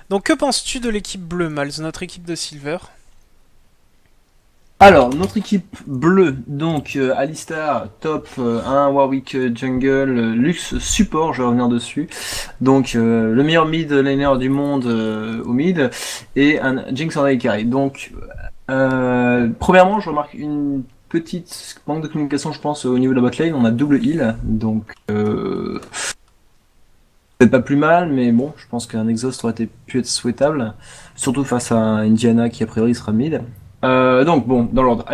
Donc que penses-tu de l'équipe bleue, Miles, notre équipe de Silver? Alors, notre équipe bleue, donc Alistar, top 1, Warwick jungle, Lux support, je vais revenir dessus. Donc, le meilleur mid laner du monde au mid, et un Jinx en carry. Donc, premièrement, je remarque une petite manque de communication, je pense, au niveau de la bot lane. On a double heal, donc peut-être pas plus mal, mais bon, je pense qu'un exhaust aurait pu être souhaitable, surtout face à Indiana qui a priori sera mid. Donc bon, dans l'ordre,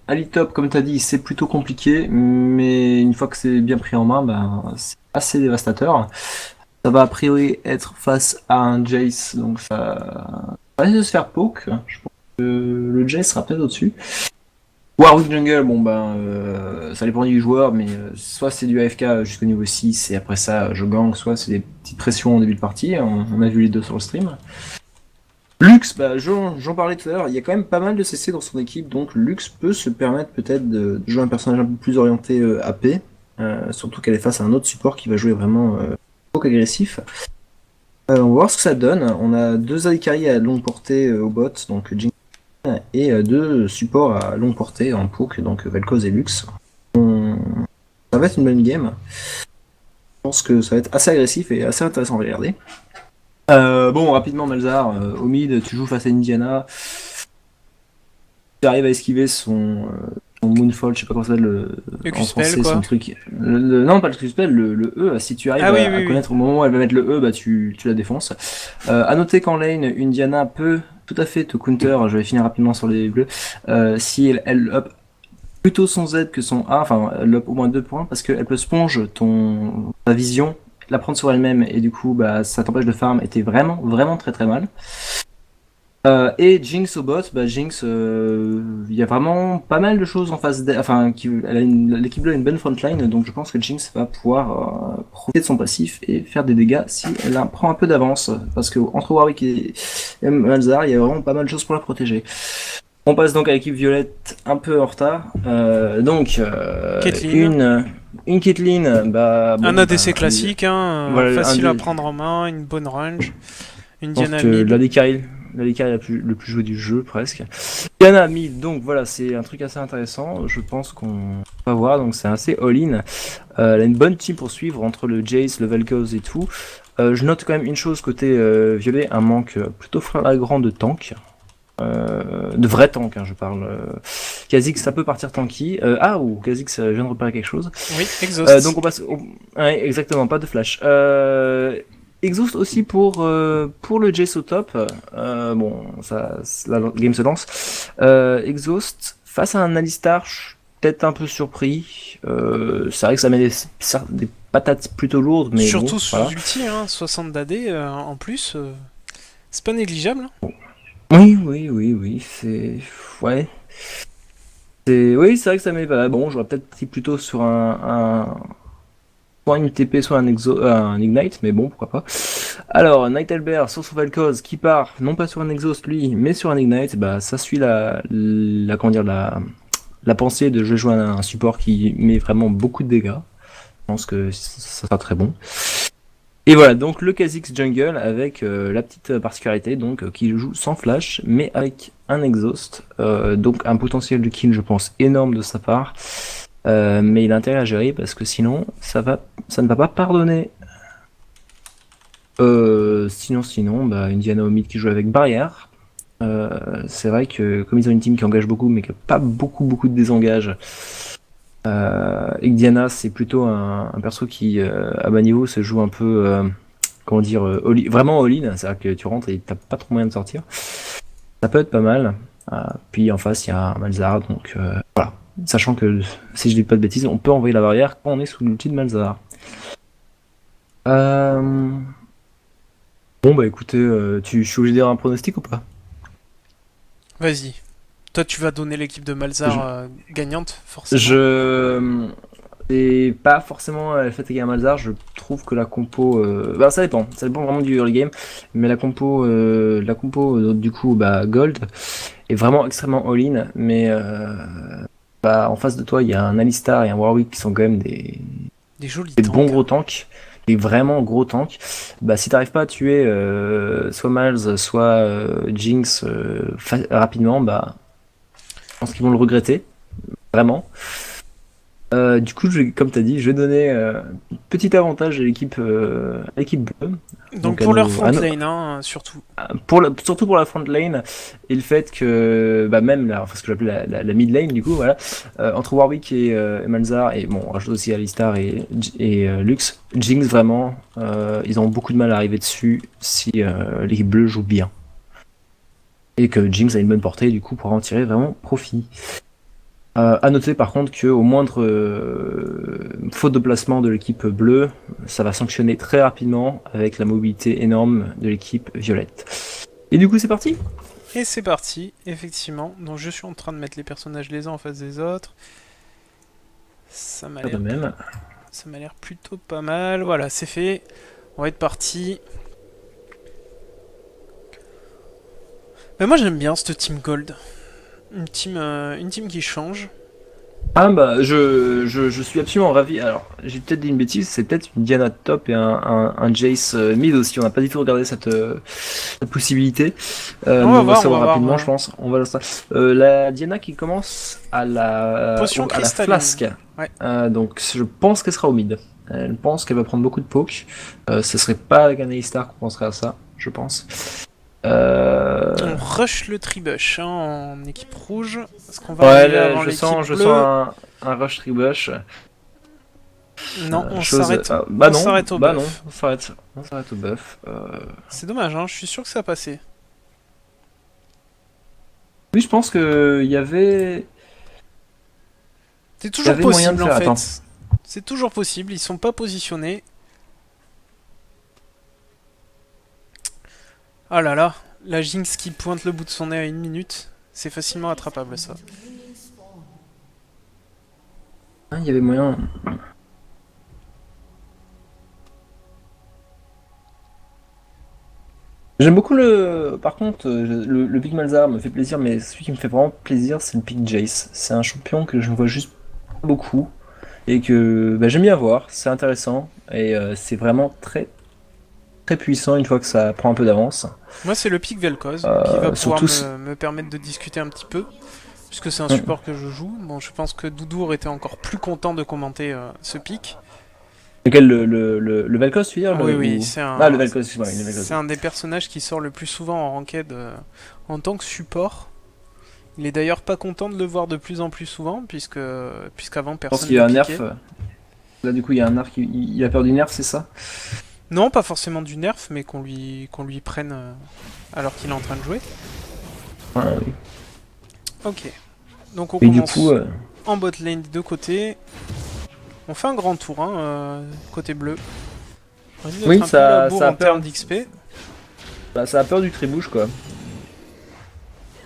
Ali top, comme tu as dit, c'est plutôt compliqué, mais une fois que c'est bien pris en main, ben, c'est assez dévastateur. Ça va a priori être face à un Jace, donc ça risque de se faire poke. Je pense que le Jace sera peut-être au-dessus. Warwick Jungle, bon ben, ça dépend du joueur, mais soit c'est du AFK jusqu'au niveau 6 et après ça je gank, soit c'est des petites pressions en début de partie, on a vu les deux sur le stream. Lux, bah, j'en parlais tout à l'heure, il y a quand même pas mal de CC dans son équipe, donc Lux peut se permettre peut-être de jouer un personnage un peu plus orienté AP, surtout qu'elle est face à un autre support qui va jouer vraiment poke agressif. On va voir ce que ça donne, on a deux Alikari à longue portée au bot, donc Jinx et deux supports à longue portée en poke, donc Vel'Koz et Lux. Ça va être une bonne game. Je pense que ça va être assez agressif et assez intéressant à regarder. Bon, rapidement, Malzahar, au mid, tu joues face à Indiana. Tu arrives à esquiver son Moonfall, je sais pas comment ça s'appelle Le en Q-Spell, français, son quoi. truc. Non, pas le Q-Spell, le E. Si tu arrives Ah oui, à oui, oui. connaître au moment où elle va mettre le E, bah tu la défonces. À noter qu'en lane, Indiana peut tout à fait te counter. Je vais finir rapidement sur les bleus. Si elle up plutôt son Z que son A, enfin elle up au moins 2 points parce qu'elle peut sponge ta vision, la prendre sur elle-même et du coup bah ça t'empêche de farm était vraiment vraiment très très mal. Et Jinx au bot, bah Jinx, il y a vraiment pas mal de choses en face d'elle, enfin l'équipe bleue a une bonne frontline donc je pense que Jinx va pouvoir profiter de son passif et faire des dégâts si elle prend un peu d'avance parce que entre Warwick et Malzahar il y a vraiment pas mal de choses pour la protéger. On passe donc à l'équipe violette un peu en retard. Caitlyn. Une Caitlyn, bah Un bon, ADC bah, classique, hein, voilà, facile à prendre en main, une bonne range. Une je pense Diana que mid. l'AD carry le plus joué du jeu presque. Diana mid, donc voilà, c'est un truc assez intéressant. Je pense qu'on va voir, donc c'est assez all-in. Elle a une bonne team pour suivre entre le Jace, le Vel'Koz et tout. Je note quand même une chose côté violet, un manque plutôt flagrant de tank. De vrai tank, hein, je parle. Kha'Zix, ça peut partir tanky. Ou Kha'Zix vient de repérer quelque chose. Oui, exhaust. Donc on passe au... Ouais, exactement, pas de flash. Exhaust aussi pour le Jace au top. Bon, la game se lance. Exhaust face à un Alistar, je suis peut-être un peu surpris. C'est vrai que ça met des patates plutôt lourdes, mais bon, Surtout sous voilà. ulti, hein, 60 d'AD en plus. C'est pas négligeable, hein. Oui, c'est... Ouais. Oui, c'est vrai que ça met pas. Bon, j'aurais peut-être pris plutôt sur soit une TP, soit un Ignite, mais bon, pourquoi pas. Alors, Night Elber sur son Vel'Koz qui part, non pas sur un Exhaust lui, mais sur un Ignite, bah ça suit comment dire, la pensée de je joue un support qui met vraiment beaucoup de dégâts. Je pense que ça sera très bon. Et voilà, donc le Kha'Zix Jungle avec la petite particularité donc qui joue sans flash, mais avec un exhaust, donc un potentiel de kill je pense énorme de sa part, mais il a intérêt à gérer parce que sinon ça ne va pas pardonner. Sinon, bah, Indiana au mid qui joue avec barrière. C'est vrai que comme ils ont une team qui engage beaucoup mais qui n'a pas beaucoup de désengage, Indiana c'est plutôt un perso qui à bas niveau se joue un peu comment dire, vraiment all-in, c'est-à-dire que tu rentres et t'as pas trop moyen de sortir. Ça peut être pas mal. Puis en face, il y a un Malzahar, donc voilà. Sachant que, si je dis pas de bêtises, on peut envoyer la barrière quand on est sous l'outil de Malzahar. Euh... Bon, bah écoutez, je suis obligé de dire un pronostic ou pas? Vas-y. Toi, tu vas donner l'équipe de Malzar Je... gagnante, forcément. je... C'est pas forcément fatigué à Malzahar, je trouve que la compo. Bah, ça dépend vraiment du early game, mais la compo du coup, bah, Gold est vraiment extrêmement all-in, mais bah, en face de toi, il y a un Alistar et un Warwick qui sont quand même Des jolis des bons tanks, gros hein. tanks. des vraiment gros tanks, bah si t'arrives pas à tuer soit Miles, soit Jinx rapidement, bah je pense qu'ils vont le regretter, vraiment. Du coup, comme tu as dit, je vais donner petit avantage à l'équipe bleue. Donc Donc pour leur front lane, hein, surtout. surtout pour la front lane et le fait que bah même enfin, ce que j'appelle la mid lane du coup voilà entre Warwick et Malzahar et bon on rajoute aussi Alistar et Lux, Jinx vraiment ils ont beaucoup de mal à arriver dessus si l'équipe bleue joue bien et que Jinx a une bonne portée du coup pour en tirer vraiment profit. À noter par contre qu'au moindre faute de placement de l'équipe bleue, ça va sanctionner très rapidement avec la mobilité énorme de l'équipe violette. Et du coup c'est parti. Et c'est parti, effectivement. Donc je suis en train de mettre les personnages les uns en face des autres. Ça m'a l'air même. ça m'a l'air plutôt pas mal. Voilà, c'est fait. On va être parti. Mais moi j'aime bien cette team Gold. Une team qui change. Ah bah je suis absolument ravi. Alors j'ai peut-être dit une bêtise, c'est peut-être une Diana top et un Jace mid aussi. On n'a pas du tout regardé cette possibilité, On mais va on va voir, on va savoir voir. rapidement, je pense. On va voir ça. La Diana qui commence Potion à la cristalline. flasque. Ouais. Donc je pense qu'elle sera au mid. Elle pense qu'elle va prendre beaucoup de poke. Ce serait pas avec un Alistar qu'on penserait à ça, je pense. On rush le tribush hein, en équipe rouge. Est-ce qu'on va Ouais, arriver avant l'équipe je bleue? sens un rush tribush. Non, on Chose. s'arrête Bah on non, s'arrête au bah non, buff. on s'arrête au buff. C'est dommage, hein, je suis sûr que ça a passé. Oui, je pense que C'est il y toujours avait moyen de possible en faire. Attends. fait. C'est toujours possible, ils sont pas positionnés. Ah là là, la Jinx qui pointe le bout de son nez à 1 minute. C'est facilement attrapable ça. Ah, il y avait moyen. J'aime beaucoup le. Par contre, le pick Malzahar me fait plaisir, mais celui qui me fait vraiment plaisir, c'est le pick Jace. C'est un champion que je ne vois juste pas beaucoup et que bah, j'aime bien voir. C'est intéressant et c'est vraiment très très puissant une fois que ça prend un peu d'avance. Moi c'est le pic Vel'Koz qui va pouvoir Surtout. me permettre de discuter un petit peu. Puisque c'est un Hum. support que je joue. Bon, je pense que Doudou aurait été encore plus content de commenter ce pic. Lequel le Vel'Koz, tu veux dire Oui, oui, Ah, le Vel'Koz, excuse-moi, oui, le c'est Vel'Koz. un des personnages qui sort le plus souvent en ranked en tant que support. Il est d'ailleurs pas content de le voir de plus en plus souvent, puisqu'avant Je pense personne qu'il y ne a le un nerf. piquait. Là, du coup, il y a un nerf. Il a peur du nerf, c'est ça? Non, pas forcément du nerf, mais qu'on lui prenne alors qu'il est en train de jouer. Ouais, oui. Ok, donc on Et du coup, commence en bot lane des deux côtés. On fait un grand tour, hein, côté bleu. On risque d'être oui, un peu la bourre ça a en peur. termes d'XP. Bah, ça a peur du trébuche, quoi.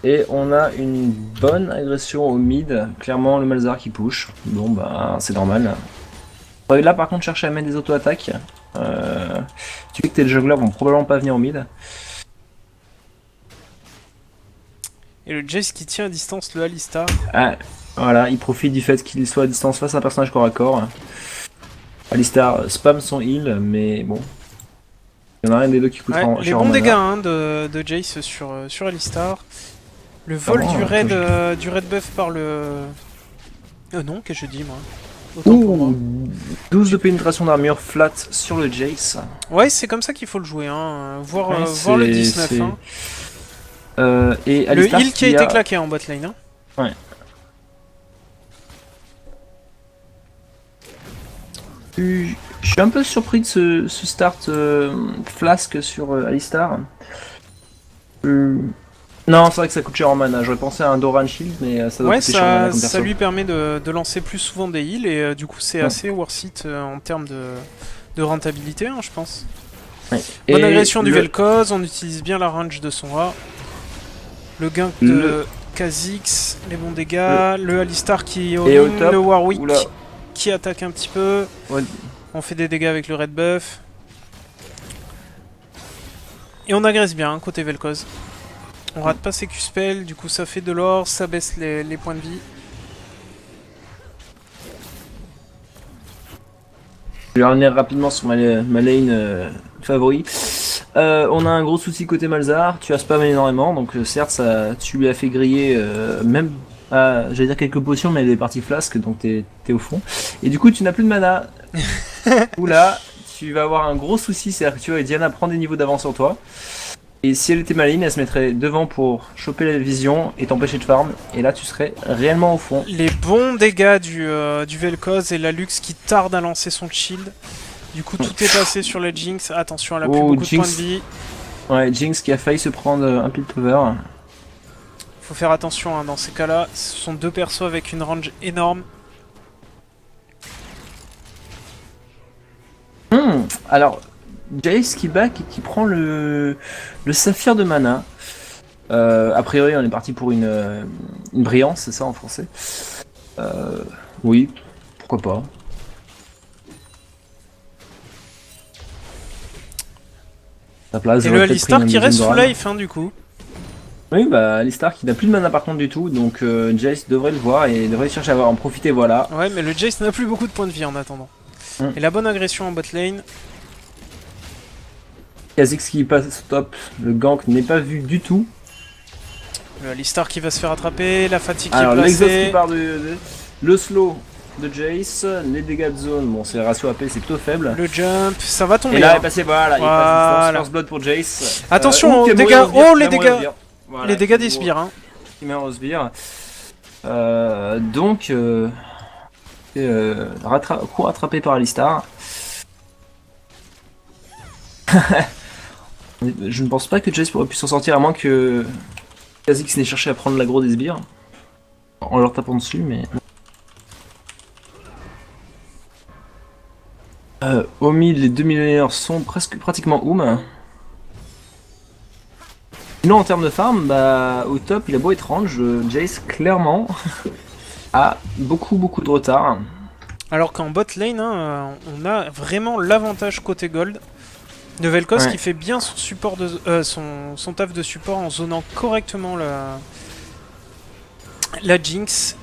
Et on a une bonne agression au mid. Clairement, le Malzahar qui push. Bon, bah, c'est normal. On va là, par contre, chercher à mettre des auto-attaques. Tu sais que tes junglers vont probablement pas venir au mid. Et le Jace qui tient à distance le Alistar. Ah, voilà, il profite du fait qu'il soit à distance face à un personnage corps à corps. Alistar spam son heal, mais bon. Il y en a un des deux qui coûtera Ouais, les cher en bons mana. dégâts hein, de Jace sur Alistar. Le vol Vraiment, du red buff par le... non, qu'est-ce que je dis moi? Autant pour moi. Ouh, 12 de pénétration d'armure flat sur le Jace. Ouais, c'est comme ça qu'il faut le jouer, hein. Voir, Ouais, voir le 19. Hein. Et Le Alistar heal qui a été claqué en bot lane. Hein. Ouais. Je suis un peu surpris de ce start flasque sur Alistar. Non, c'est vrai que ça coûte cher en mana. J'aurais pensé à un Doran Shield, mais ça doit Ouais, coûter cher en mana comme ça perso. lui permet de lancer plus souvent des heals et du coup c'est assez worth it en termes de rentabilité, hein, je pense. Ouais. Bonne Et agression du Vel'Koz, on utilise bien la range de son A. Le gank de Kha'Zix, les bons dégâts, le Alistar qui est au Et au ligne, top, le Warwick oula. qui attaque un petit peu. Ouais. On fait des dégâts avec le red buff. Et on agresse bien hein, côté Vel'Koz. On rate pas ses Q-spells, du coup ça fait de l'or, ça baisse les points de vie. Je vais revenir rapidement sur ma lane favori. On a un gros souci côté Malzahar, tu as spam énormément, donc certes ça, tu lui as fait griller même, j'allais dire quelques potions, mais elle est partie flasque, donc t'es au fond. Et du coup tu n'as plus de mana. Oula, tu vas avoir un gros souci, c'est-à-dire que tu vois Diana prend des niveaux d'avance sur toi. Et si elle était maligne, elle se mettrait devant pour choper la vision et t'empêcher de farm. Et là, tu serais réellement au fond. Les bons dégâts du Vel'Koz et la Lux qui tarde à lancer son shield. Du coup, tout est passé sur la Jinx. Attention, elle a plus beaucoup de points de vie. Ouais, Jinx qui a failli se prendre un piltover. Faut faire attention hein, dans ces cas-là. Ce sont deux persos avec une range énorme. Alors, Jace qui back et qui prend le saphir de mana. A priori, on est parti pour une brillance, c'est ça en français. Oui, pourquoi pas. Sa place, Et le Alistar qui reste sous life hein, du coup. Oui, bah Alistar qui n'a plus de mana par contre du tout, donc Jace devrait le voir et devrait chercher à en profiter, voilà. Ouais, mais le Jace n'a plus beaucoup de points de vie en attendant. Et la bonne agression en bot lane. Kha'Zix qui passe top, le gank n'est pas vu du tout. Le Alistar qui va se faire attraper, la fatigue Alors, qui est placée. l'exhaust qui part le slow de Jace, les dégâts de zone, bon c'est ratio AP c'est plutôt faible. Le jump, ça va tomber. Et là hein. il est passé, voilà, il passe First Blood pour Jace. Attention aux dégâts, oh les dégâts. Voilà, les dégâts des sbires. Hein. Il meurt au sbire. Donc, coup rattrapé par Alistar. Je ne pense pas que Jace pourrait pu s'en sortir à moins que Kha'Zix n'ait cherché à prendre l'aggro des sbires en leur tapant dessus, mais. Au mid, les 2 millionnaires sont pratiquement Sinon, en termes de farm, bah, au top, il a beau être range, Jace clairement a beaucoup de retard. Alors qu'en bot lane, hein, on a vraiment l'avantage côté gold de Vel'Koz qui fait bien son support de son taf de support en zonant correctement la Jinx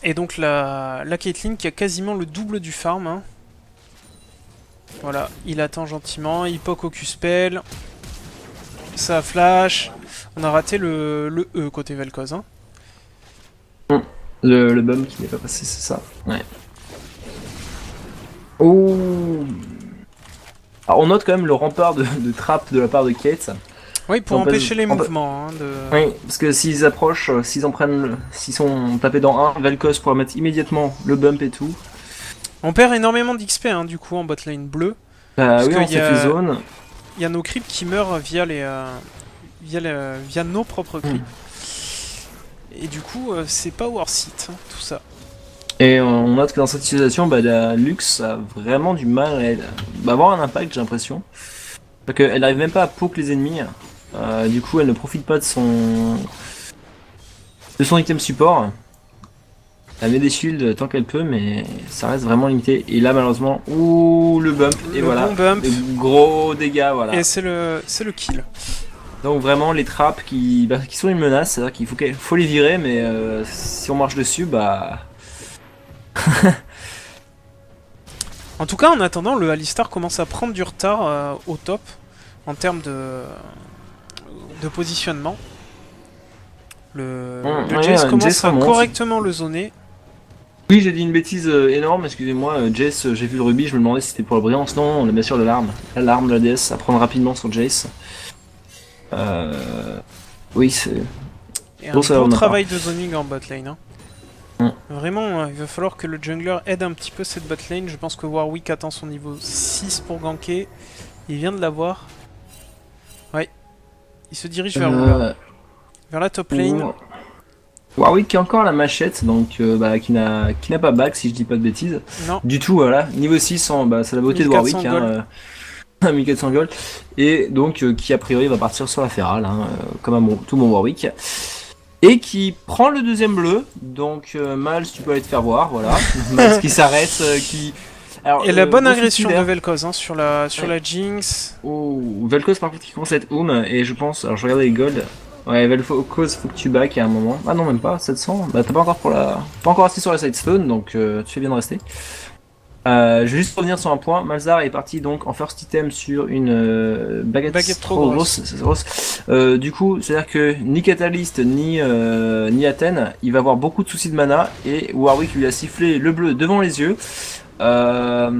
et donc la Caitlyn qui a quasiment le double du farm. Hein. Voilà, il attend gentiment, il poke au Q-spell, ça flash. On a raté le E côté Vel'Koz. Hein. Le bum qui n'est pas passé, c'est ça. Ouais. Oh. Alors on note quand même le rempart de trappe de la part de Kate. Oui, pour empêcher les mouvements. Hein, Oui, parce que s'ils approchent, s'ils sont tapés dans un, Vel'Koz pourra mettre immédiatement le bump et tout. On perd énormément d'XP hein, du coup en bot lane bleu. Bah oui, on s'est fait zone. Il y a nos creeps qui meurent via nos propres creeps. Et du coup, c'est pas worth it, hein, tout ça. Et on note que dans cette situation, bah, la Lux a vraiment du mal à avoir un impact, j'ai l'impression. Parce qu'elle n'arrive même pas à poke les ennemis. Du coup, elle ne profite pas de son item support. Elle met des shields tant qu'elle peut, mais ça reste vraiment limité. Et là, malheureusement, ouh, le bump. Et voilà, bon bump. Les gros dégâts, voilà. Et c'est le kill. Donc vraiment, les trappes qui sont une menace, c'est-à-dire qu'il faut les virer, mais si on marche dessus, bah... En tout cas, en attendant, le Alistar commence à prendre du retard au top en termes de positionnement. Le Jace commence à correctement le zoner. Oui, j'ai dit une bêtise énorme, excusez-moi. Jace, j'ai vu le rubis, je me demandais si c'était pour la brillance. Non, on a bien sûr de l'arme. L'arme de la déesse à prendre rapidement sur Jace. Oui, c'est... Et un bon travail de zoning en bot lane. Hein. Vraiment, il va falloir que le jungler aide un petit peu cette bot lane. Je pense que Warwick attend son niveau 6 pour ganker. Il vient de l'avoir. Ouais. Il se dirige vers où là? Vers la top lane. Warwick qui a encore la machette, donc qui n'a pas back si je dis pas de bêtises. Non. Du tout, voilà. Niveau 6, c'est la beauté de Warwick. 1400 gold. Et donc qui a priori va partir sur la ferrale, comme tout bon Warwick. Et qui prend le deuxième bleu, donc Miles tu peux aller te faire voir, voilà. Miles qui s'arrête, qui... Alors, et la bonne agression de Vel'Koz sur la Jinx. Oh, Vel'Koz par contre qui commence à être et je pense, alors je regarde les golds. Ouais, Vel'Koz faut que tu back à un moment. Ah non même pas, 700, bah t'as pas encore assez sur la sidestone, donc tu fais bien de rester. Je vais juste revenir sur un point. Malzahar est parti donc en first item sur une baguette trop grosse. Du coup, c'est-à-dire que ni Catalyst ni Athènes, il va avoir beaucoup de soucis de mana et Warwick lui a sifflé le bleu devant les yeux. À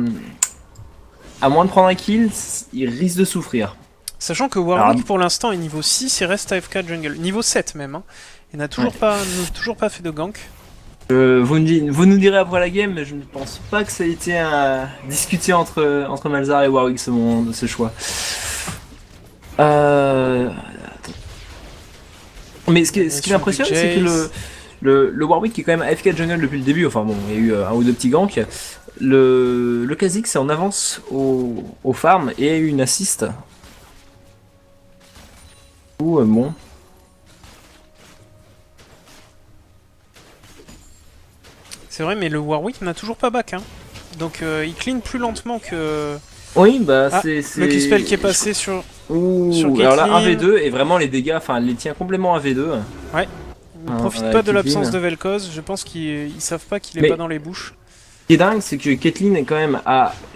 moins de prendre un kill, il risque de souffrir. Sachant que Warwick pour l'instant est niveau 6 et reste AFK jungle. Niveau 7 même. Hein. Il n'a toujours, toujours pas fait de gank. Vous nous direz après la game, mais je ne pense pas que ça a été discuté entre Malzahar et Warwick ce choix. Mais ce qui m'impressionne, c'est que le Warwick est quand même AFK jungle depuis le début. Enfin bon, il y a eu un ou deux petits ganks. Le Kha'Zix est en avance au farm et a eu une assist. Bon. C'est vrai, mais le Warwick n'a toujours pas back. Hein. Donc il clean plus lentement que. Oui, bah c'est. Le Q-spell qui est passé sur. Alors là, 1v2 et vraiment les dégâts, enfin, les tient complètement à V2. Ouais. Ils ne profitent pas de l'absence de Vel'Koz. Je pense qu'ils savent pas qu'il est pas dans les bouches. Ce qui est dingue, c'est que Caitlyn est quand même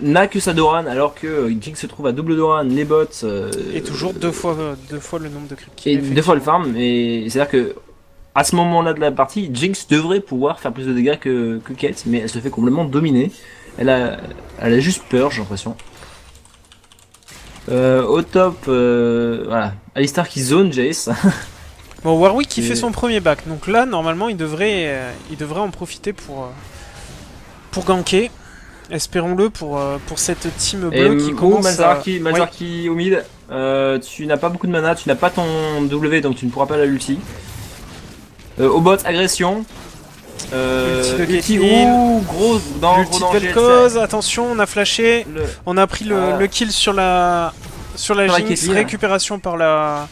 n'a que sa Doran, alors que Jinx se trouve à double Doran, les bots. Et toujours deux fois le nombre de creeps. Et deux fois le farm, et c'est-à-dire que à ce moment-là de la partie, Jinx devrait pouvoir faire plus de dégâts que Kate, mais elle se fait complètement dominer. Elle a juste peur, j'ai l'impression. Au top, voilà, Alistar qui zone Jace. Bon, Warwick qui fait son premier back, donc là normalement il devrait en profiter pour ganker. Espérons-le pour cette team bleue qui commence Malzahar qui au mid, tu n'as pas beaucoup de mana, tu n'as pas ton W donc tu ne pourras pas la ulti. Au bot, agression. Ulti gros danger. Vel'Koz, attention, on a flashé. On a pris le kill sur la Jinx, récupération par le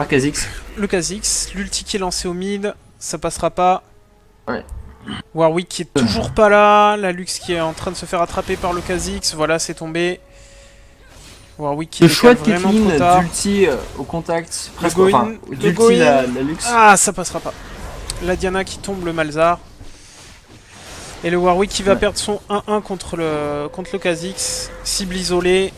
Kha'Zix. Le Kha'Zix, l'ulti qui est lancé au mid, ça passera pas. Ouais. Warwick qui est toujours pas là, la Lux qui est en train de se faire attraper par le Kha'Zix, voilà, c'est tombé. Warwick qui le choix de vraiment Caitlyn d'ulti au contact, presque d'ulti la Lux. Ah, ça passera pas. La Diana qui tombe, le Malzahar. Et le Warwick qui va perdre son 1-1 contre le Kha'Zix. Cible isolée.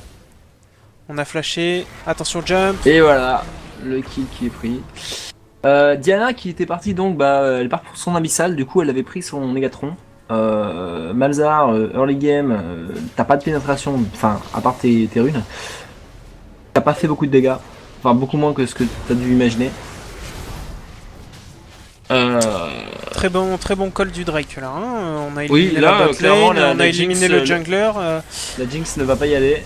On a flashé. Attention, jump. Et voilà, le kill qui est pris. Diana qui était partie donc, elle part pour son abyssal, du coup elle avait pris son Mégatron. Malzahar, early game, t'as pas de pénétration, enfin à part tes runes. T'as pas fait beaucoup de dégâts, enfin beaucoup moins que ce que t'as dû imaginer. Très bon call du Drake là. Hein. On a éliminé la clairement, on a éliminé le jungler. La Jinx ne va pas y aller.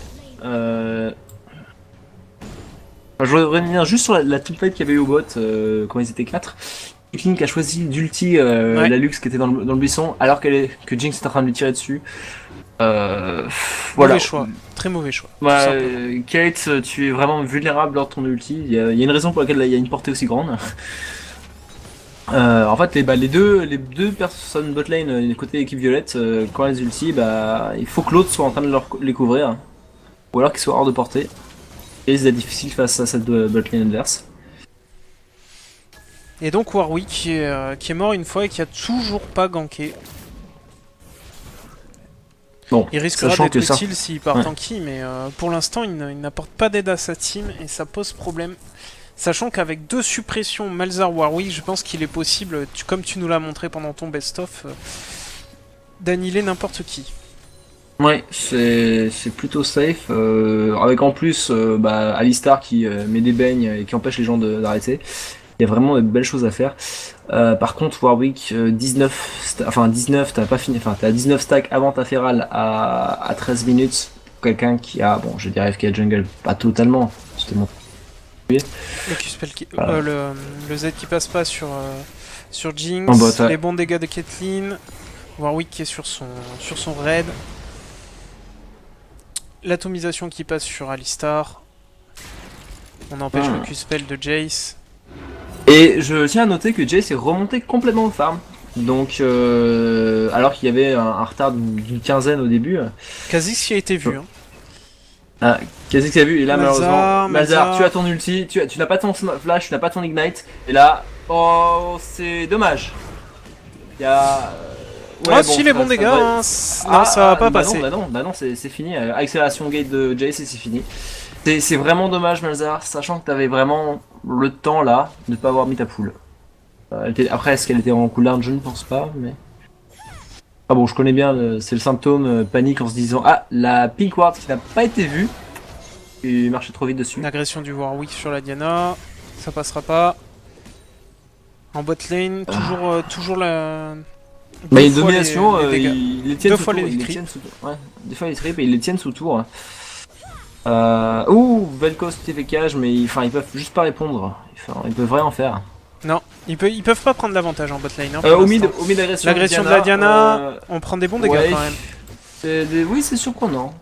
Je voudrais revenir juste sur la teamfight qu'il y avait eu au bot quand ils étaient 4. Caitlyn qui a choisi d'ulti la Lux qui était dans le buisson alors que Jinx était en train de lui tirer dessus. Voilà. Mauvais choix, très mauvais choix. Kate, tu es vraiment vulnérable lors de ton ulti. Il y a une raison pour laquelle il y a une portée aussi grande. En fait, les deux personnes botlane côté équipe violette, quand elles ulti, il faut que l'autre soit en train de les couvrir. Ou alors qu'ils soient hors de portée. Et c'est difficile face à cette botlane adverse. Et donc Warwick qui est mort une fois et qui a toujours pas ganké. Bon, il risquera d'être utile s'il part tanky, mais pour l'instant il n'apporte pas d'aide à sa team et ça pose problème. Sachant qu'avec 2 suppressions Malzahar Warwick, je pense qu'il est possible, comme tu nous l'as montré pendant ton best-of, d'annihiler n'importe qui. Ouais, c'est plutôt safe. Avec en plus Alistar qui met des beignes et qui empêche les gens d'arrêter. Il y a vraiment de belles choses à faire. Par contre, Warwick, 19, t'as pas fini, enfin, t'as 19 stacks avant ta ferale à 13 minutes. Quelqu'un qui a, bon, je dirais FK Jungle, pas totalement, c'était mon. Le Q-spell le Z qui passe pas sur Jinx, les bons dégâts de Caitlyn, Warwick qui est sur son raid, l'atomisation qui passe sur Alistar, on empêche le Q-spell de Jace. Et je tiens à noter que Jace est remonté complètement au farm. Donc, alors qu'il y avait un retard d'une quinzaine au début. Kha'Zix qui a été vu. Hein. Ah, Kha'Zix a vu, et là Malzahar, tu as ton ulti, tu n'as pas ton flash, tu n'as pas ton ignite, et là, oh, c'est dommage. Il y a Ah si, les bons dégâts, hein. Non, ça va pas passer. Bah non, c'est fini. Accélération gate de Jace et c'est fini. C'est vraiment dommage, Malzahar, sachant que t'avais vraiment le temps là de pas avoir mis ta poule. Après, est-ce qu'elle était en cooldown? Je ne pense pas, mais. Ah bon, je connais bien, c'est le symptôme panique en se disant ah, la pink ward qui n'a pas été vue. Il marchait trop vite dessus. L'agression du Warwick sur la Diana, ça passera pas. En bot lane, toujours la. Mais une domination, ils les tiennent sous tour. Ouais, des fois ils trip et ils les tiennent sous tour. Ouh, Vel'Koz TP cage, mais ils peuvent juste pas répondre. Ils peuvent rien en faire. Non, ils peuvent pas prendre l'avantage en bot lane. Hein, au mid agression. L'agression de la Diana, on prend des bons dégâts quand même. Oui, c'est surprenant.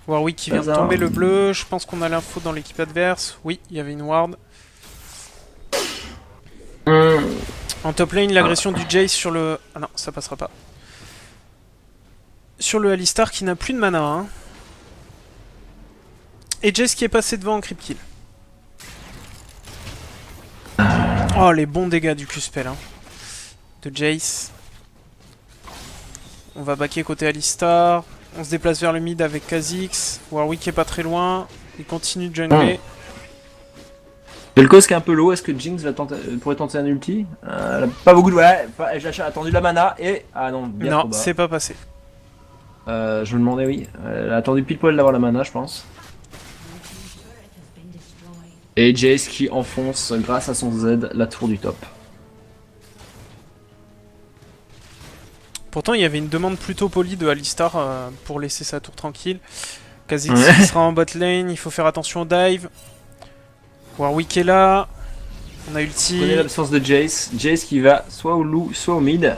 Warwick qui vient de tomber le bleu, je pense qu'on a l'info dans l'équipe adverse. Oui, il y avait une ward. En top lane, l'agression du Jace sur le... Ah non, ça passera pas. Sur le Alistar qui n'a plus de mana. Hein. Et Jace qui est passé devant en creep kill. Oh, les bons dégâts du Q-spell hein, de Jace. On va backer côté Alistar. On se déplace vers le mid avec Kha'Zix. Warwick est pas très loin. Il continue de jungler. Vel'Koz qui est un peu low, est-ce que Jinx pourrait tenter un ulti? Elle a pas beaucoup de... Ouais, elle a attendu la mana et... Ah non, bien trop bas. Non, c'est pas passé. Je me demandais, oui. Elle a attendu pile poil d'avoir la mana, je pense. Et Jace qui enfonce, grâce à son Z, la tour du top. Pourtant, il y avait une demande plutôt polie de Alistar pour laisser sa tour tranquille. Kha'Zix sera en bot lane, il faut faire attention au dive. Warwick est là. On a ulti. On connaît l'absence de Jace. Jace qui va soit au loup, soit au mid.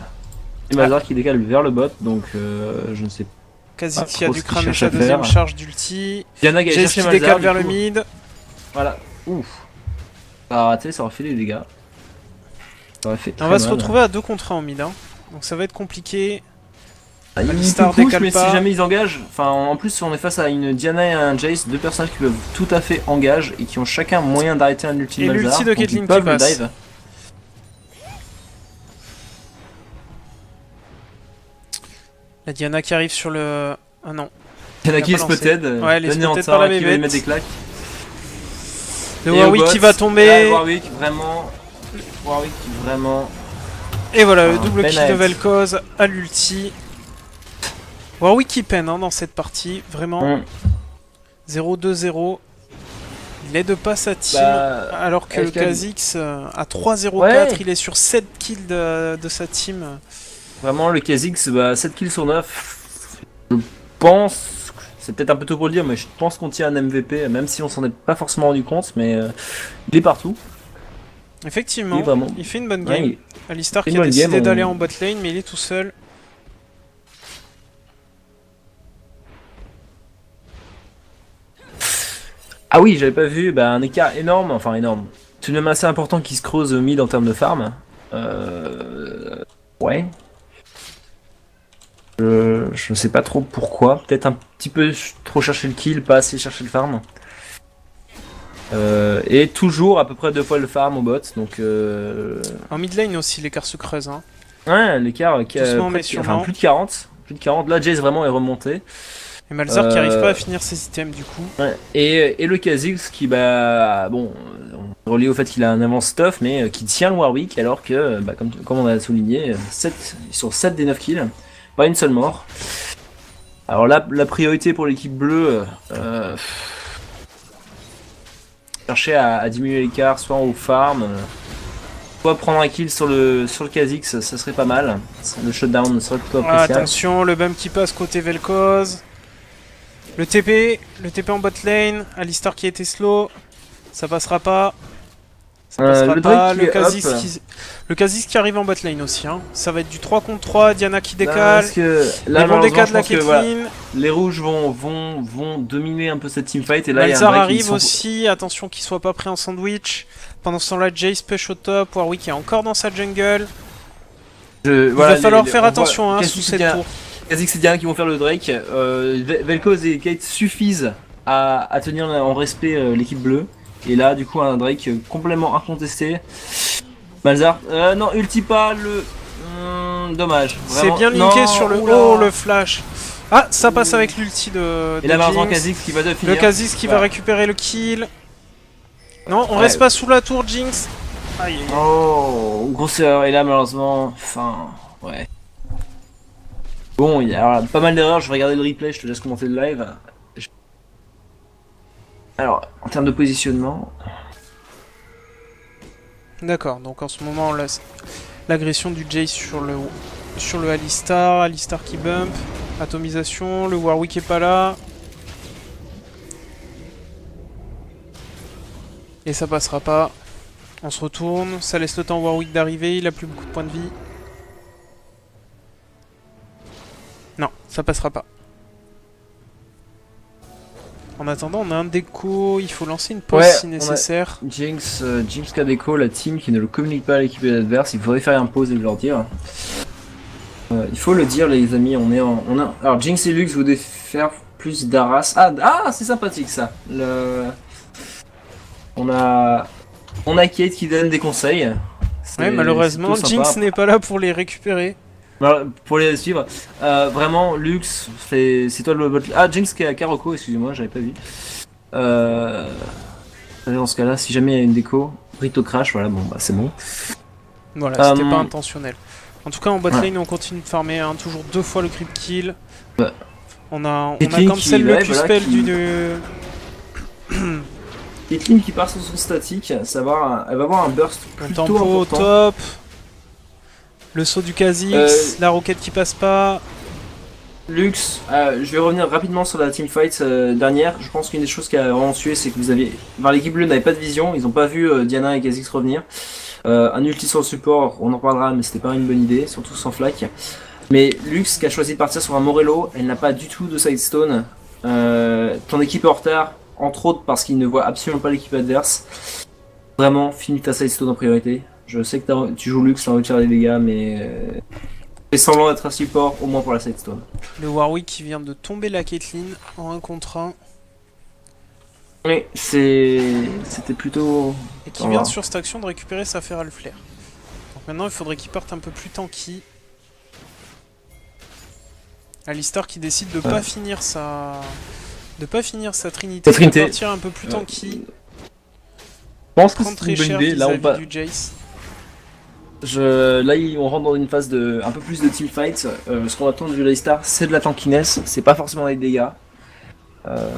Et Malzahar qui décale vers le bot, donc je ne sais pas. Kha'Zix qui a dû cramer sa deuxième charge d'ulti. Jace qui décale vers le mid. Voilà. Ouf. Ça a raté, ça aurait fait des dégâts. Ça aurait fait très On va mal. se retrouver à 2 contre 1 en mid. Hein. Donc ça va être compliqué. Alistar décale mais pas. Si jamais ils engagent, enfin en plus on est face à une Diana et un Jace, deux personnages qui peuvent tout à fait engage et qui ont chacun moyen d'arrêter un ulti de Malzahar. Et l'ulti de Caitlyn qui passe. Dive. La Diana qui arrive sur le... Ah non. Diana qui est spotted, ouais, elle est spotted par la bébête. Qui va mettre des claques. Le Warwick qui va tomber. Warwick vraiment... Et voilà, le double kill de Vel'Koz à l'ulti. Warwick qui peine hein, dans cette partie, vraiment. 0-2-0. Il aide pas sa team, alors que le Kha'Zix à 3-0-4, il est sur 7 kills de sa team. Vraiment, le Kha'Zix, 7 kills sur 9. Je pense, c'est peut-être un peu tôt pour le dire, mais je pense qu'on tient un MVP, même si on s'en est pas forcément rendu compte, mais il est partout. Effectivement, il fait une bonne game. Alistar qui a décidé d'aller en bot lane, mais il est tout seul. Ah oui, j'avais pas vu un écart énorme, enfin énorme. Tout de même assez important qui se creuse au mid en termes de farm. Ouais. Je sais pas trop pourquoi. Peut-être un petit peu trop chercher le kill, pas assez chercher le farm. Et toujours à peu près 2 fois le farm au bot, donc... En mid lane aussi, l'écart se creuse. Hein. Ouais, l'écart plus de 40. Plus de 40. Là, Jace vraiment est remonté. Et Malzahar qui arrive pas à finir ses items du coup. Ouais. Et le Kha'Zix qui, bon, relié au fait qu'il a un avance stuff, mais qui tient le Warwick, alors que, comme on a souligné, sur 7 des 9 kills, pas une seule mort. Alors là, la priorité pour l'équipe bleue... chercher à diminuer l'écart, soit au farm, soit prendre un kill sur le Kha'Zix, ça serait pas mal. Le shutdown serait plutôt appréciable. Attention, le bum qui passe côté Vel'Koz. Le TP en bot lane, Alistar qui a été slow, ça passera pas. Ça passera pas. Le Kha'Zix qui arrive en bot lane aussi. Hein. Ça va être du 3 contre 3, Diana qui décale. Les bons dégâts de la Caitlyn. Les rouges vont dominer un peu cette teamfight. Et là, Malzahar arrive aussi, attention qu'il soit pas pris en sandwich. Pendant ce temps-là, Jace push au top, Warwick est encore dans sa jungle. Il va falloir faire attention sous cette tour. Kha'Zix et Diana qui vont faire le Drake. Vel'Koz et Kate suffisent à tenir en respect l'équipe bleue. Et là, du coup, un Drake complètement incontesté. Malzahar, non, ulti pas le... Dommage. C'est bien linké sur le... Oh, le flash. Ah, ça passe avec l'ulti de Et là, malheureusement, Kha'Zix qui va de finir. Le Kha'Zix qui va récupérer le kill. Non, on reste pas sous la tour, Jinx. Aïe, aïe. Oh, grosse erreur. Et là, malheureusement, enfin, ouais. Bon, il y a pas mal d'erreurs. Je vais regarder le replay, je te laisse commenter le live. Alors, en termes de positionnement... D'accord, donc en ce moment, l'agression du Jace sur le Alistar qui bump, atomisation, le Warwick est pas là. Et ça passera pas. On se retourne, ça laisse le temps au Warwick d'arriver, il a plus beaucoup de points de vie. Non, ça passera pas. En attendant, on a un déco, il faut lancer une pause si nécessaire. Jinx qui a déco, la team qui ne le communique pas à l'équipe adverse, il faudrait faire une pause et leur dire. Il faut le dire les amis, alors Jinx et Lux vous devez faire plus d'Aras. Ah c'est sympathique ça. On a Kate qui donne des conseils. Ouais, malheureusement Jinx n'est pas là pour les récupérer. Pour les suivre, vraiment Lux, c'est toi le bot. Ah, Jinx qui est à Karoko, excusez-moi, j'avais pas vu. Dans ce cas-là, si jamais il y a une déco, Rito crash, voilà, bon bah c'est bon. Voilà, c'était pas intentionnel. En tout cas, en botlane, on continue de farmer, hein, toujours 2 fois le creep kill. Ouais. On a cancel le Q-spell du... Caitlyn qui part sur son statique, elle va avoir un burst plutôt tempo important. Au top. Le saut du Kha'Zix, la roquette qui passe pas. Lux, je vais revenir rapidement sur la teamfight dernière. Je pense qu'une des choses qui a vraiment tué, c'est que l'équipe bleue n'avait pas de vision, ils n'ont pas vu Diana et Kha'Zix revenir. Un ulti sur le support, on en parlera, mais c'était pas une bonne idée, surtout sans flac. Mais Lux qui a choisi de partir sur un Morello, elle n'a pas du tout de sidestone. Ton équipe est en retard, entre autres parce qu'il ne voit absolument pas l'équipe adverse. Vraiment, finis ta sidestone en priorité. Je sais que tu joues Lux, t'as envie de faire des dégâts, mais fais semblant d'être un support, au moins pour la sidestone. Le Warwick qui vient de tomber la Caitlyn en 1 contre 1. Oui, c'était plutôt... Et qui vient sur cette action de récupérer sa Feral Flare. Donc maintenant il faudrait qu'il parte un peu plus tanky. Alistar qui décide de pas finir sa... Trinité, de partir un peu plus tanky. Je pense que c'est une bonne idée, là on va... du Jace. Là on rentre dans une phase de un peu plus de teamfight. Ce qu'on attend du Alistar, c'est de la tankiness, c'est pas forcément des dégâts.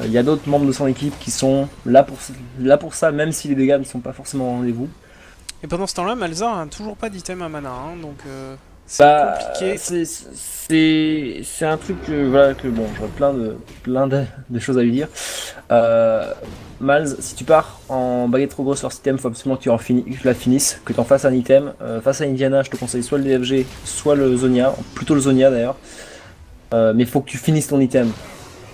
Il y a d'autres membres de son équipe qui sont là pour ça, même si les dégâts ne sont pas forcément au rendez-vous. Et pendant ce temps-là, Malzahar n'a toujours pas d'item à mana, hein, donc c'est compliqué. C'est un truc que bon, j'aurais plein de choses à lui dire. Malz, si tu pars en baguette trop grosse sur cet item, faut absolument que tu la finisses, que tu en fasses un item. Face à Indiana, je te conseille soit le DFG, soit le Zonia, plutôt le Zonia d'ailleurs. Mais faut que tu finisses ton item.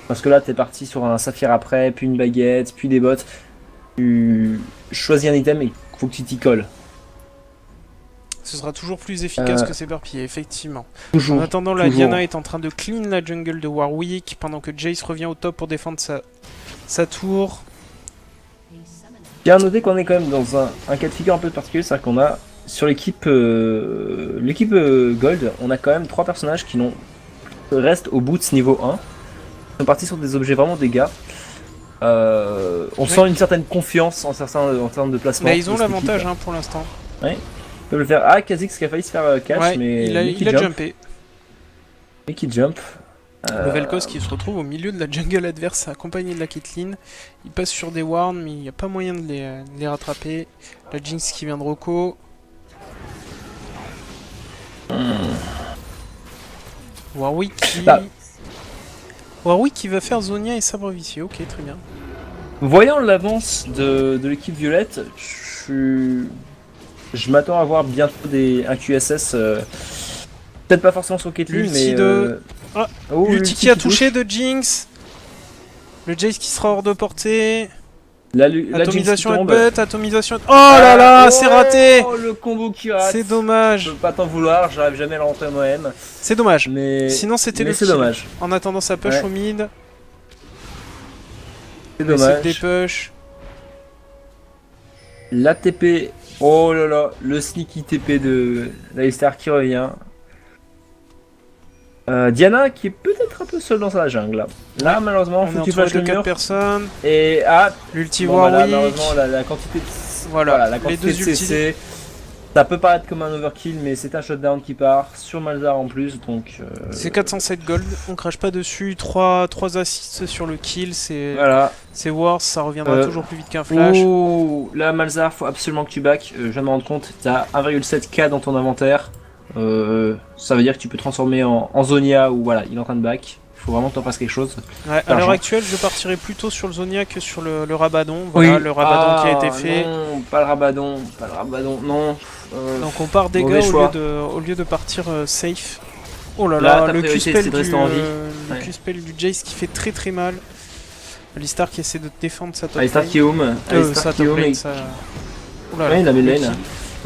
Parce que là, t'es parti sur un saphir après, puis une baguette, puis des bottes. Tu choisis un item et il faut que tu t'y colles. Ce sera toujours plus efficace que s'éparpiller, effectivement. Toujours, en attendant, la Diana est en train de clean la jungle de Warwick, pendant que Jace revient au top pour défendre sa tour. Bien à noter qu'on est quand même dans un cas de figure un peu particulier, c'est-à-dire qu'on a, sur l'équipe Gold, on a quand même 3 personnages qui restent au bout de ce niveau 1. Ils sont partis sur des objets vraiment dégâts. On sent une certaine confiance en termes de placement. Mais ils ont l'avantage pour l'instant. Oui. Ils peuvent le faire. Ah, Kha'Zix qui a failli se faire catch, mais il a jumpé. Et qui jump. Le Vel'Koz qui se retrouve au milieu de la jungle adverse accompagné de la Caitlyn. Il passe sur des warns, mais il n'y a pas moyen de les rattraper. La Jinx qui vient de Roko. Warwick qui va faire Zonia et Sabre Vicieux, ok, très bien. Voyant l'avance de l'équipe violette, je m'attends à voir bientôt un QSS, peut-être pas forcément sur Caitlyn, mais... l'ulti qui a touché de Jinx. Le Jace qui sera hors de portée. Atomisation headbutt, atomisation... Oh là là, c'est raté. Oh, le combo qui rate. C'est dommage. Je peux pas t'en vouloir, j'arrive jamais à le rentrer moi-même. C'est dommage. Mais... Sinon c'était le c'est dommage. En attendant sa push au mid. C'est dommage. Des push. La TP... Oh là là, le sneaky TP de l'Alistar qui revient. Diana qui est peut-être un peu seule dans sa jungle. Là malheureusement, faut que tu fasses le de 4 mur. personnes. Et l'ulti bon, Warwick. là, malheureusement la quantité de... Voilà, la quantité les deux de CC. Ça peut paraître comme un overkill, mais c'est un shutdown qui part sur Malzahar en plus, donc... C'est 407 gold, on crache pas dessus, 3 assists sur le kill, c'est Wars, ça reviendra toujours plus vite qu'un flash. Oh, là Malzahar, faut absolument que tu back, je viens de me rendre compte, t'as 1,7k dans ton inventaire, ça veut dire que tu peux transformer en Zonia, ou voilà, il est en train de back. Faut vraiment que t'en fasses quelque chose. Ouais, à l'heure actuelle, je partirais plutôt sur le Zonia que sur le Rabadon. Voilà, le Rabadon qui a été fait. Non, pas le Rabadon, non. Donc on part dégâts au lieu de partir safe. Oh là là, le Q-spell du Jace qui fait très très mal. Alistar qui essaie de défendre sa top lane. Alistar qui home. Sa top lane, ça... Oh là là, il a mis lane.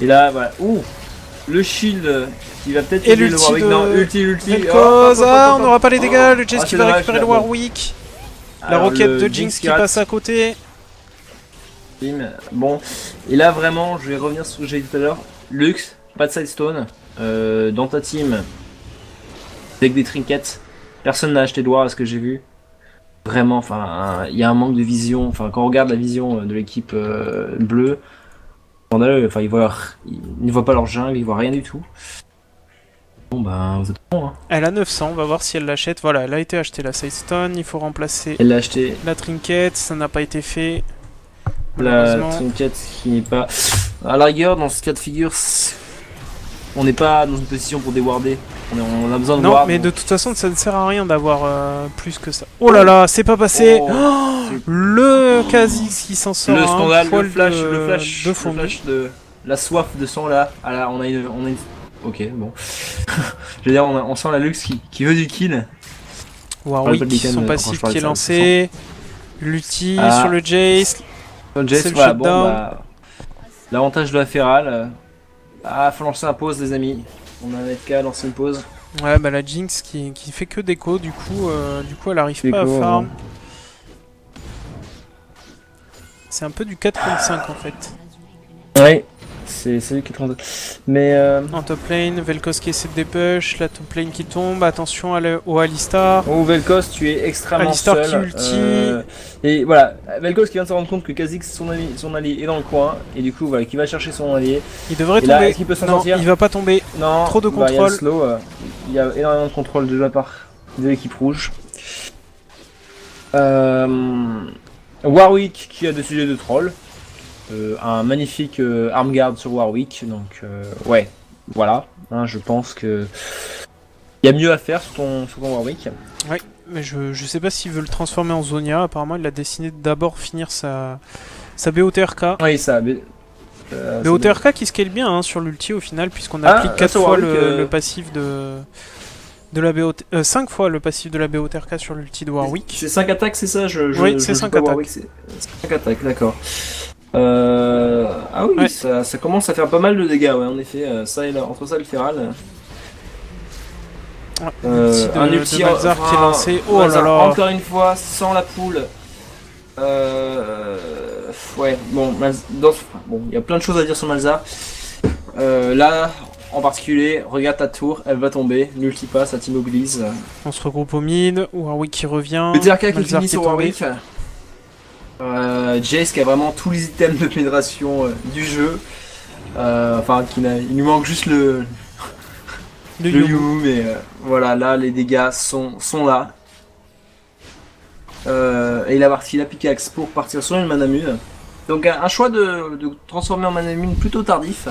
Et là, voilà. Ouh, le shield qui va peut-être aider le Warwick. Non, ulti. On n'aura pas les dégâts. Le Jace qui va récupérer le Warwick. La roquette de Jinx qui passe à côté. Bon, et là vraiment, je vais revenir sur ce que j'ai dit tout à l'heure. Lux, pas de sidestone. Dans ta team, avec des trinkets. Personne n'a acheté de war à ce que j'ai vu. Vraiment, enfin, il y a un manque de vision. Enfin, quand on regarde la vision de l'équipe bleue, enfin, ils ne voient pas leur jungle, ils voient rien du tout. Bon bah vous êtes bon hein. Elle a 900, on va voir si elle l'achète. Voilà, elle a été achetée la Sidestone, il faut remplacer elle l'a acheté. La trinket, ça n'a pas été fait. La trinket qui n'est pas... À la rigueur, dans ce cas de figure, on n'est pas dans une position pour déwarder. On a besoin de ward. Non, mais de toute façon, ça ne sert à rien d'avoir plus que ça. Oh là là, c'est pas passé. Le Kha'Zix qui s'en sort. Le scandale, le flash de la soif de sang là. Ah là, on a une... Ok, bon. Je veux dire, on sent la Lux qui veut du kill. Warwick, son passif qui est lancé. L'ulti sur le Jace. C'est le shutdown. Bon, bah, l'avantage de la Feral. Faut lancer un pause, les amis. On a un FK à lancer une pause. Ouais, bah la Jinx qui fait que déco, du coup elle arrive pas à farm. C'est un peu du 4 contre 5 en fait. Ouais. C'est lui qui est 32. Mais en top lane, Vel'Koz qui essaie de dépush, la top lane qui tombe, attention au Alistar. Oh Vel'Koz, tu es extrêmement Alistar seul. Qui ulti. Et voilà, Vel'Koz qui vient de se rendre compte que Kha'Zix, son allié, est dans le coin, et du coup voilà, qui va chercher son allié. Il devrait tomber. Est-ce qu'il peut s'en sortir? Il va pas tomber. Non. Trop de contrôle. Il y a énormément de contrôle de la part de l'équipe rouge. Warwick qui a décidé de troll. Un magnifique armguard sur Warwick, donc ouais, voilà, hein, je pense que il y a mieux à faire sur ton Warwick. Ouais, mais je sais pas s'il veut le transformer en Zonia, apparemment il a décidé d'abord finir sa BOTRK. Oui, ça. BOTRK qui scale bien hein, sur l'ulti au final, puisqu'on applique 4 fois le passif de la BOT... 5 fois le passif de la BOTRK sur l'ulti de Warwick. C'est 5 attaques, c'est ça? Oui, c'est 5 attaques. Warwick, 5 attaques, d'accord. Ah oui, ouais. ça commence à faire pas mal de dégâts, ouais, en effet. Ça et là, entre ça et le Feral. Un ulti de Malzahar qui est lancé. Oh là là. Encore une fois, sans la poule. Ouais, bon, il y a plein de choses à dire sur Malzahar. Là, en particulier, regarde ta tour, elle va tomber. L'ulti passe, ça t'immobilise. On se regroupe au mid. Warwick qui revient. Le TRK qui finit sur Warwick. Jace qui a vraiment tous les items de pénétration du jeu. Enfin, il nous manque juste le Yumu, mais voilà, là les dégâts sont là. Et il a parti la pickaxe pour partir sur une Manamune. Donc un choix de transformer en Manamune plutôt tardif.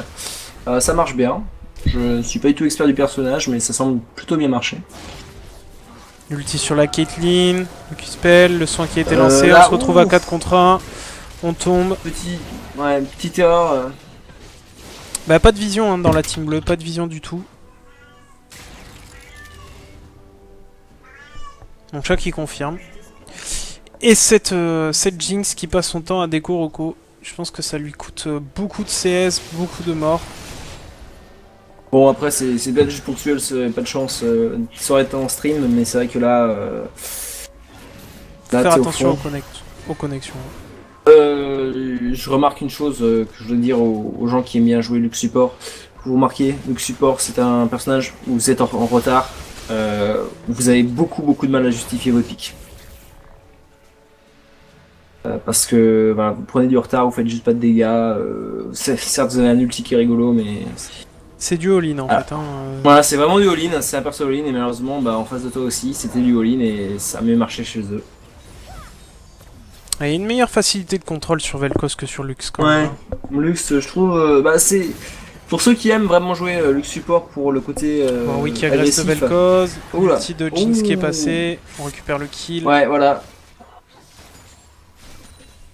Ça marche bien. Je ne suis pas du tout expert du personnage, mais ça semble plutôt bien marcher. L'ulti sur la Caitlyn, le Q-spell, le soin qui a été lancé, on se retrouve à 4 contre 1, on tombe. Petite erreur. Bah pas de vision hein, dans la team bleue, pas de vision du tout. Donc chat qui confirme. Et cette Jinx qui passe son temps à déco Rocco, je pense que ça lui coûte beaucoup de CS, beaucoup de morts. Bon après c'est bien juste ponctuel, pas de chance, ça aurait été en stream, mais c'est vrai que là... Faire attention aux connexions. Je remarque une chose que je veux dire aux gens qui aiment bien jouer Lux Support. Vous remarquez, Lux Support c'est un personnage où vous êtes en retard. vous avez beaucoup de mal à justifier vos pics. Parce que voilà, vous prenez du retard, vous faites juste pas de dégâts. Certes, vous avez un ulti qui est rigolo, mais. C'est du all-in en fait. Hein. Voilà, c'est vraiment du all-in, c'est un perso all-in, et malheureusement, en face de toi aussi, c'était du all-in et ça a mieux marché chez eux. Il y a une meilleure facilité de contrôle sur Vel'Koz que sur Lux quand même. Lux, je trouve, c'est. Pour ceux qui aiment vraiment jouer Lux support pour le côté. Oui, qui agresse le Vel'Koz, l'ulti de Jinx qui est passé, on récupère le kill. Ouais, voilà.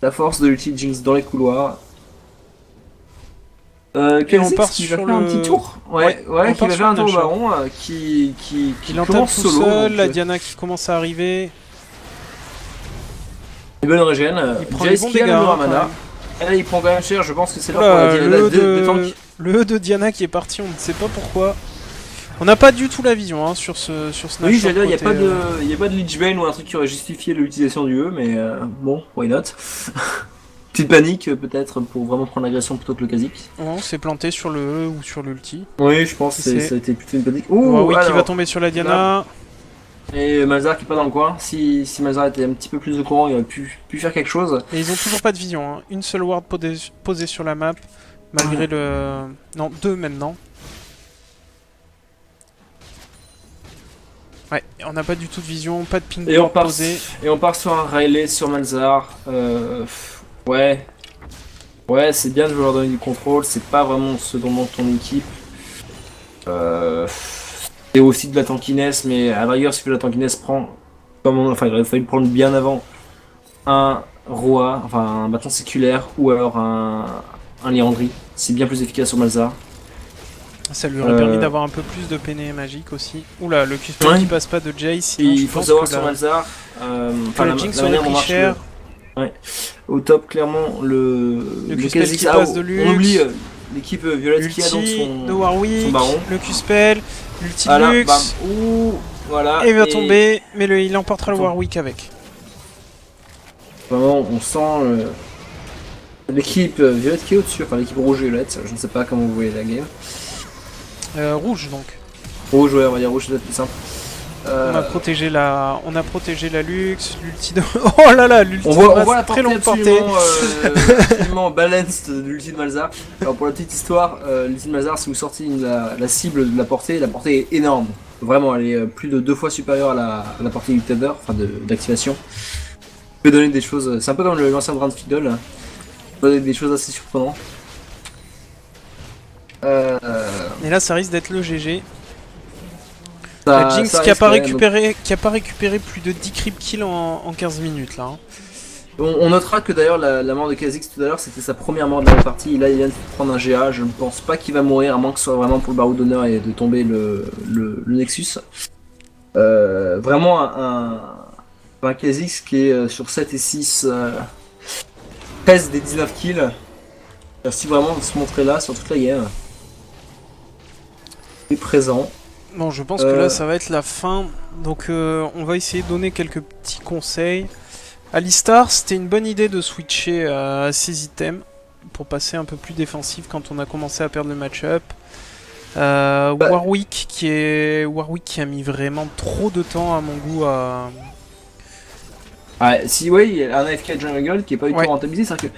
La force de l'ulti de Jinx dans les couloirs. Et on part sur un petit tour. Ouais, qui va faire un tour au baron, qui commence tout solo, seul, la Diana qui commence à arriver. Une bonne régène. Il prend les bons dégâts. Et là, il prend quand même cher, je pense que c'est là pour la Diana de tank. Le E de Diana qui est parti, on ne sait pas pourquoi. On n'a pas du tout la vision hein, sur ce snapshot. Oui, j'allais dire, il n'y a pas de Lich Bane ou un truc qui aurait justifié l'utilisation du E, mais bon, why not. Petite panique peut-être pour vraiment prendre l'agression plutôt que le Kha'Zix. On s'est planté sur le E ou sur l'ulti. Oui, je pense que ça a été plutôt une panique. Oui, qui va tomber sur la Diana. Et Malzahar qui est pas dans le coin. Si Malzahar était un petit peu plus au courant, il aurait pu faire quelque chose. Et ils ont toujours pas de vision. Hein. Une seule ward posée sur la map, malgré le... Non, deux maintenant. Ouais, on n'a pas du tout de vision, pas de ping posé. Et on part sur un Rayleigh sur Malzahar. Ouais, c'est bien de vouloir donner du contrôle, c'est pas vraiment ce dont manque ton équipe. C'est aussi de la tankiness, mais à la rigueur, si la tankiness prend, il aurait fallu prendre bien avant un Roi, enfin un bâton séculaire, ou alors un Liandry. C'est bien plus efficace sur Malzahar. Ça lui aurait permis d'avoir un peu plus de peiné magique aussi. Oula, le Q-spell qui passe pas de Jace. Il faut savoir sur Malzahar, le Jinx aurait pris cher. Ouais. Au top, clairement, le Q-spell qui passe de Lux. On oublie l'équipe violette qui a donc de Warwick, son baron. Le Q-spell, l'ulti de Lux. Voilà, et il va tomber, mais il emportera le Warwick avec. Vraiment, on sent l'équipe violette qui est au-dessus, enfin l'équipe rouge-violette, je ne sais pas comment vous voyez la game. Rouge donc. Rouge, ouais, on va dire rouge, c'est peut-être plus simple. On a protégé la Lux, l'ulti de... Oh là là, l'ulti de on voit la très longue portée. Absolument balanced de l'ulti de Malzahar. Alors pour la petite histoire, l'ulti de Malzahar, si vous sortez la cible de la portée est énorme. Vraiment, elle est plus de 2 fois supérieure à la portée du tether, enfin d'activation. Peut donner des choses, c'est un peu comme l'ancien Grand Fiddle, peut donner des choses assez surprenantes. Et là ça risque d'être le GG. La Jinx qui a pas récupéré plus de 10 creep kills en 15 minutes là. Hein. On notera que d'ailleurs la mort de Kha'Zix tout à l'heure c'était sa première mort de la partie, là il vient de prendre un GA, je ne pense pas qu'il va mourir à moins que ce soit vraiment pour le barreau d'honneur et de tomber le Nexus. Vraiment un Kha'Zix qui est sur 7 et 6, 13 des 19 kills. Merci vraiment de se montrer là sur toute la game. Il est présent. Bon, je pense que là ça va être la fin, donc on va essayer de donner quelques petits conseils. Alistar, c'était une bonne idée de switcher à ses items pour passer un peu plus défensif quand on a commencé à perdre le match-up. Warwick qui a mis vraiment trop de temps à mon goût à... Ouais, il y a un AFK Jungle qui est pas du tout rentabilisé, c'est-à-dire que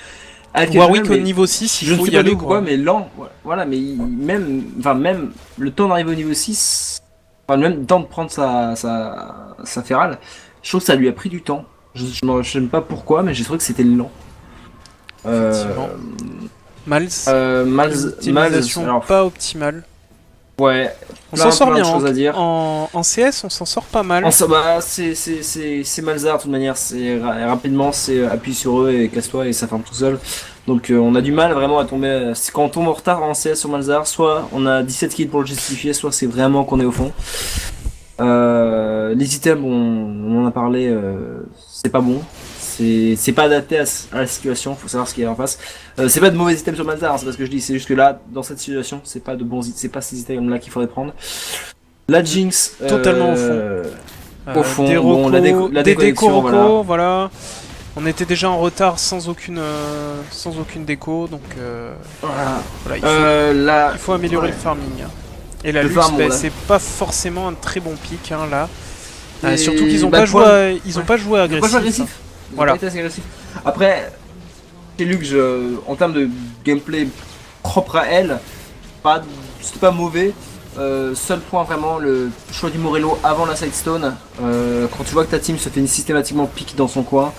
Warwick au niveau 6, il faut y aller quoi. Mais lent, voilà, mais même le temps d'arriver au niveau 6, enfin même le temps de prendre sa ferrale, je trouve que ça lui a pris du temps. Je ne sais pas pourquoi, mais j'ai trouvé que c'était lent. Utilisation pas optimale. Ouais, on s'en sort bien. À dire. En CS, on s'en sort pas mal. C'est Malzahar de toute manière. Rapidement, c'est appuie sur eux et casse-toi et ça ferme tout seul. Donc on a du mal vraiment à tomber. Quand on tombe en retard en CS sur Malzahar, soit on a 17 kills pour le justifier, soit c'est vraiment qu'on est au fond. Les items, on en a parlé, c'est pas bon. C'est pas adapté à la situation, faut savoir ce qu'il y a en face. C'est pas de mauvais items sur Malzahar, c'est pas ce que je dis, c'est juste que là, dans cette situation, c'est pas ces items là qu'il faudrait prendre. La Jinx, totalement au fond. Au fond, des déco, voilà. On était déjà en retard sans aucune déco, donc voilà, il faut améliorer le farming. Et la Le Lux, farm, bah, là. c'est pas forcément un très bon pick hein, là. Et Surtout qu'ils ont bah, pas joué, ouais. ils ont pas joué Ils ont pas joué agressif. agressif. Ils ont Voilà. pas été assez agressifs. Après, chez Lux, en termes de gameplay propre à elle, c'était pas mauvais. Seul point vraiment, le choix du Morello avant la sidestone. Quand tu vois que ta team se fait systématiquement pick dans son coin,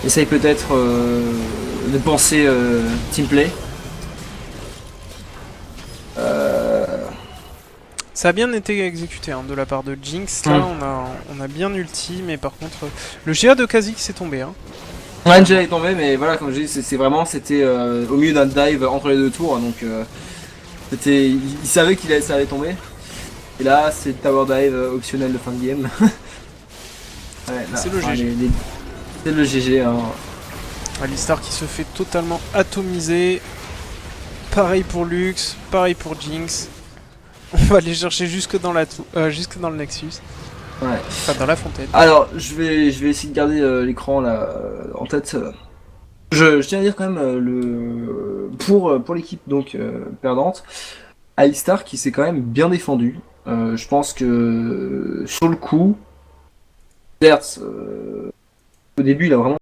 essaye peut-être de penser team play. Ça a bien été exécuté hein, de la part de Jinx. Là, on a bien ulti, mais par contre, le GA de Kha'Zix est tombé. Hein. Angel est tombé, mais voilà, comme je dis, c'était au milieu d'un dive entre les deux tours, donc il savait ça allait tomber. Et là, c'est tower dive optionnel de fin de game. Ouais, c'est le GG. C'est le GG. Hein. Alistar qui se fait totalement atomiser. Pareil pour Lux, pareil pour Jinx. On va aller chercher jusque dans le Nexus. Ouais. Enfin, dans la fontaine. Alors, je vais essayer de garder l'écran là en tête. Je tiens à dire quand même pour l'équipe donc perdante, Alistar qui s'est quand même bien défendu. Je pense que sur le coup, certes, au début il a vraiment